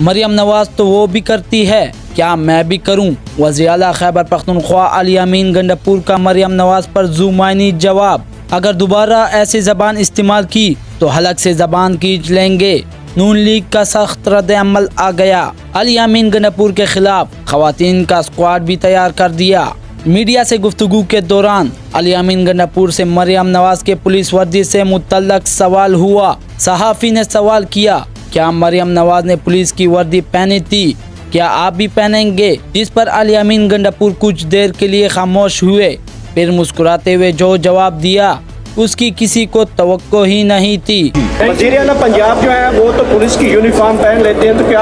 مریم نواز تو وہ بھی کرتی ہے، کیا میں بھی کروں؟ وزیر اعلیٰ خیبر پختونخوا علی امین گنڈاپور کا مریم نواز پر ذو معنی جواب، اگر دوبارہ ایسی زبان استعمال کی تو حلق سے زبان کھینچ لیں گے۔ نون لیگ کا سخت رد عمل آ گیا، علی امین گنڈاپور کے خلاف خواتین کا اسکواڈ بھی تیار کر دیا۔ میڈیا سے گفتگو کے دوران علی امین گنڈاپور سے مریم نواز کے پولیس وردی سے متعلق سوال ہوا۔ صحافی نے سوال کیا، کیا مریم نواز نے پولیس کی وردی پہنی تھی؟ کیا آپ بھی پہنیں گے؟ جس پر علی امین گنڈاپور کچھ دیر کے لیے خاموش ہوئے، پھر مسکراتے ہوئے جو جواب دیا اس کی کسی کو توقع ہی نہیں تھی۔ وزیر اعلیٰ پنجاب جو ہے وہ تو پولیس کی یونیفارم پہن لیتے ہیں، تو کیا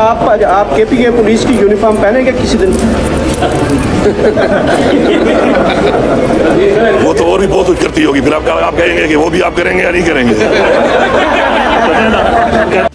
آپ کے پی کے پولیس کی یونیفارم پہنیں گے کسی دن؟ وہ تو اور بھی بہت کچھ کرتی ہوگی، پھر آپ کہیں گے کہ وہ بھی آپ کریں گے یا نہیں کریں گے؟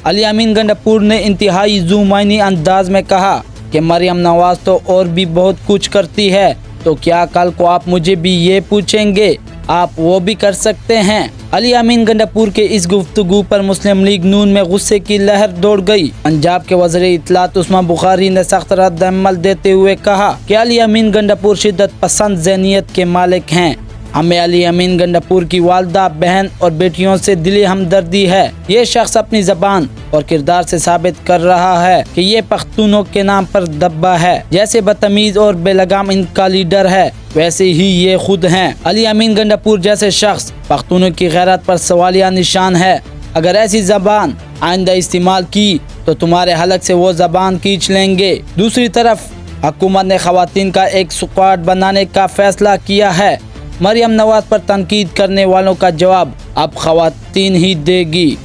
علی امین گنڈاپور نے انتہائی ذو معنی انداز میں کہا کہ مریم نواز تو اور بھی بہت کچھ کرتی ہے، تو کیا کل کو آپ مجھے بھی یہ پوچھیں گے؟ آپ وہ بھی کر سکتے ہیں۔ علی امین گنڈاپور کے اس گفتگو پر مسلم لیگ نون میں غصے کی لہر دوڑ گئی۔ پنجاب کے وزیر اطلاعات عثمان بخاری نے سخت رد عمل دیتے ہوئے کہا کہ علی امین گنڈاپور شدت پسند ذہنیت کے مالک ہیں۔ ہمیں علی امین گنڈاپور کی والدہ، بہن اور بیٹیوں سے دلی ہمدردی ہے۔ یہ شخص اپنی زبان اور کردار سے ثابت کر رہا ہے کہ یہ پختونوں کے نام پر دبا ہے۔ جیسے بدتمیز اور بے لگام ان کا لیڈر ہے، ویسے ہی یہ خود ہیں۔ علی امین گنڈاپور جیسے شخص پختونوں کی غیرت پر سوالیہ نشان ہے۔ اگر ایسی زبان آئندہ استعمال کی تو تمہارے حلق سے وہ زبان کھینچ لیں گے۔ دوسری طرف حکومت نے خواتین کا ایک اسکواڈ بنانے کا فیصلہ کیا ہے۔ مریم نواز پر تنقید کرنے والوں کا جواب اب خواتین ہی دے گی۔